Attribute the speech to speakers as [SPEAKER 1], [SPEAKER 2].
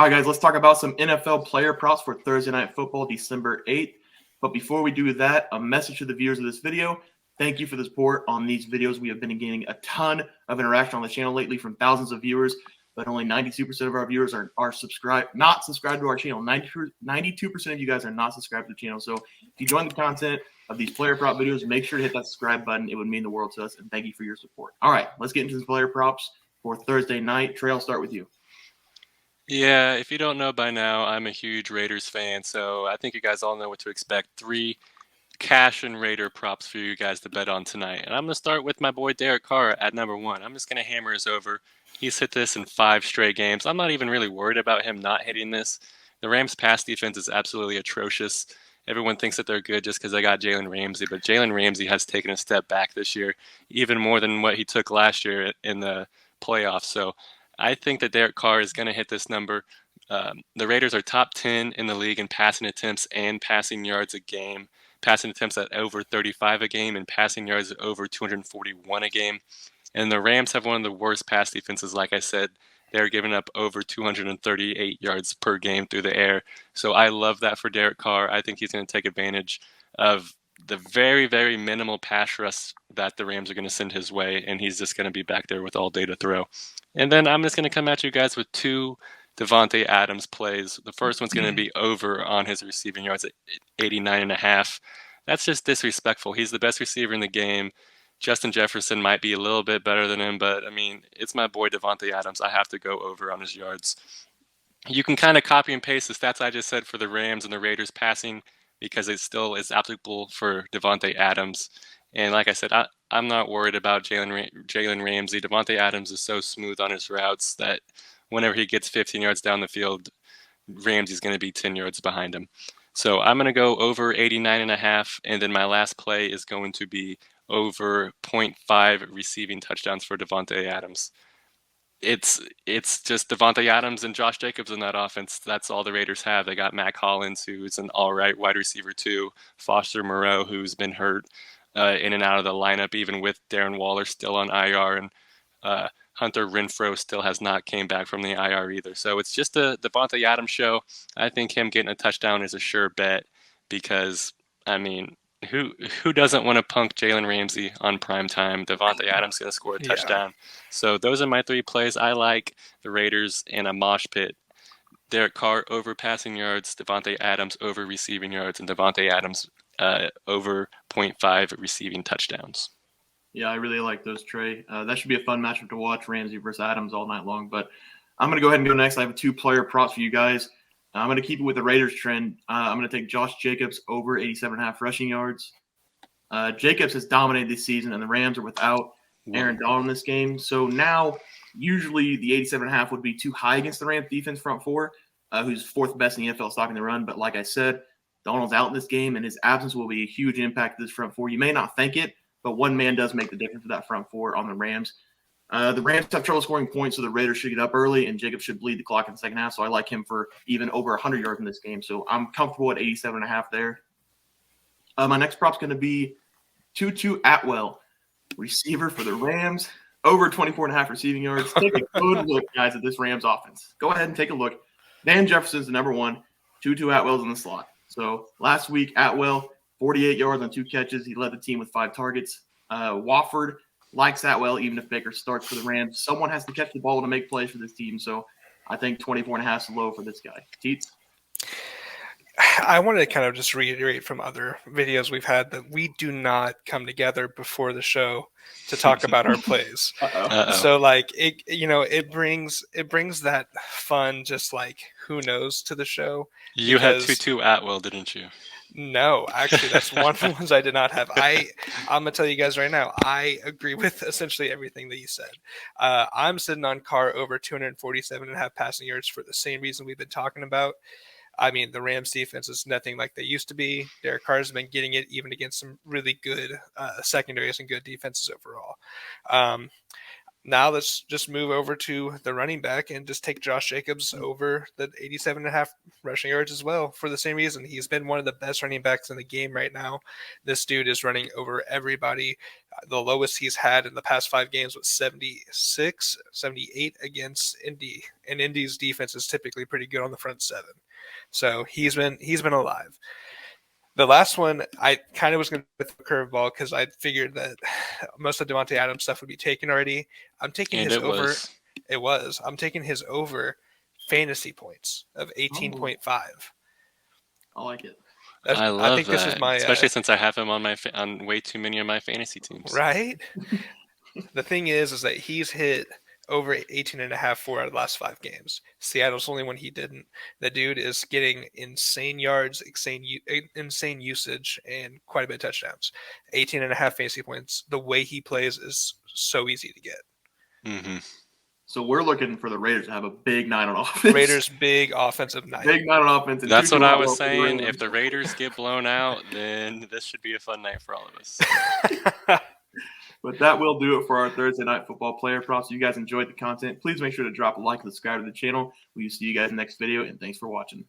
[SPEAKER 1] right, guys, let's talk about some NFL player props for Thursday Night Football, December 8th. But before we do that, a message to the viewers of this video. Thank you for the support on these videos. We have been getting a ton of interaction on the channel lately from thousands of viewers, but only 92% of our viewers are subscribed, not subscribed to our channel. 92% of you guys are not subscribed to the channel. So if you join the content of these player prop videos, make sure to hit that subscribe button. It would mean the world to us, and thank you for your support. All right, let's get into the player props for Thursday night. Trey, I'll start with you.
[SPEAKER 2] Yeah, if you don't know by now, I'm a huge Raiders fan, so I think you guys all know what to expect. 3 cash and Raider props for you guys to bet on tonight. And I'm going to start with my boy Derek Carr at number 1. I'm just going to hammer his over. He's hit this in 5 straight games. I'm not even really worried about him not hitting this. The Rams' pass defense is absolutely atrocious. Everyone thinks that they're good just because they got Jalen Ramsey, but Jalen Ramsey has taken a step back this year, even more than what he took last year in the playoffs. So I think that Derek Carr is going to hit this number. The Raiders are top 10 in the league in passing attempts and passing yards a game. Passing attempts at over 35 a game and passing yards at over 241 a game. And the Rams have one of the worst pass defenses. Like I said, they're giving up over 238 yards per game through the air. So I love that for Derek Carr. I think he's going to take advantage of the very, very minimal pass rush that the Rams are going to send his way, and he's just going to be back there with all day to throw. And then I'm just going to come at you guys with 2 Davante Adams plays. The first one's going to be over on his receiving yards at 89.5. That's just disrespectful. He's the best receiver in the game. Justin Jefferson might be a little bit better than him, but I mean, it's my boy Davante Adams. I have to go over on his yards. You can kind of copy and paste the stats I just said for the Rams and the Raiders passing because it still is applicable for Davante Adams. And like I said, I'm not worried about Jalen Ramsey. Davante Adams is so smooth on his routes that whenever he gets 15 yards down the field, Ramsey's going to be 10 yards behind him. So I'm going to go over 89.5, and then my last play is going to be over 0.5 receiving touchdowns for Davante Adams. It's just Davante Adams and Josh Jacobs in that offense. That's all the Raiders have. They got Mac Hollins, who's an all-right wide receiver too, Foster Moreau, who's been hurt in and out of the lineup, even with Darren Waller still on IR, and Hunter Renfrow still has not came back from the IR either. So it's just a Davante Adams show. I think him getting a touchdown is a sure bet because, I mean, who doesn't want to punk Jalen Ramsey on prime time? Davante Adams going to score a touchdown. Yeah. So those are my 3 plays. I like the Raiders in a mosh pit. Derek Carr over passing yards, Davante Adams over receiving yards, and Davante Adams over 0.5 receiving touchdowns.
[SPEAKER 1] Yeah, I really like those, Trey. That should be a fun matchup to watch, Ramsey versus Adams all night long. But I'm going to go ahead and go next. I have 2 player props for you guys. I'm going to keep it with the Raiders trend. I'm going to take Josh Jacobs over 87.5 rushing yards. Jacobs has dominated this season, and the Rams are without Aaron Donald in this game. So now, usually the 87.5 would be too high against the Rams defense front 4, who's 4th best in the NFL stopping the run. But like I said, Donald's out in this game, and his absence will be a huge impact to this front 4. You may not think it, but one man does make the difference for that front 4 on the Rams. The Rams have trouble scoring points, so the Raiders should get up early, and Jacobs should bleed the clock in the second half. So I like him for even over 100 yards in this game. So I'm comfortable at 87.5 there. My next prop's going to be Tutu Atwell, receiver for the Rams, over 24.5 receiving yards. Take a good look, guys, at this Rams offense. Go ahead and take a look. Van Jefferson's the number 1. Tutu Atwell's in the slot. So last week, Atwell, 48 yards on 2 catches. He led the team with 5 targets. Wofford likes Atwell, even if Baker starts for the Rams. Someone has to catch the ball to make plays for this team. So I think 24.5 is low for this guy. Teats?
[SPEAKER 3] I wanted to kind of just reiterate from other videos we've had that we do not come together before the show to talk about our plays. So like it brings that fun, just like who knows to the show.
[SPEAKER 2] You had Tutu Atwell, didn't you?
[SPEAKER 3] No, actually, that's one of the ones I did not have. I'm going to tell you guys right now, I agree with essentially everything that you said. I'm sitting on Carr over 247.5 passing yards for the same reason we've been talking about. I mean, the Rams defense is nothing like they used to be. Derek Carr's been getting it even against some really good secondaries and good defenses overall. Now let's just move over to the running back and just take Josh Jacobs over the 87.5 rushing yards as well for the same reason. He's been one of the best running backs in the game right now. This dude is running over everybody. The lowest he's had in the past 5 games was 76, 78 against Indy, and Indy's defense is typically pretty good on the front 7. So he's been alive. The last one, I kind of was going to throw a curveball because I figured that most of Devontae Adams stuff would be taken already. I'm taking his over. It was. I'm taking his over fantasy points of 18.5.
[SPEAKER 1] I like it.
[SPEAKER 2] I think this is my, especially since I have him on way too many of my fantasy teams.
[SPEAKER 3] Right. The thing is that he's hit over 18.5 4 out of the last 5 games. Seattle's the only one he didn't. The dude is getting insane yards, insane usage, and quite a bit of touchdowns. 18.5 fantasy points. The way he plays is so easy to get.
[SPEAKER 2] Mm-hmm.
[SPEAKER 1] So we're looking for the Raiders to have a big night on offense.
[SPEAKER 3] Raiders' big offensive night.
[SPEAKER 1] Big night on offense.
[SPEAKER 2] That's what I was saying. If the Raiders get blown out, then this should be a fun night for all of us.
[SPEAKER 1] But that will do it for our Thursday Night Football player props. If you guys enjoyed the content, please make sure to drop a like and subscribe to the channel. We'll see you guys in the next video, and thanks for watching.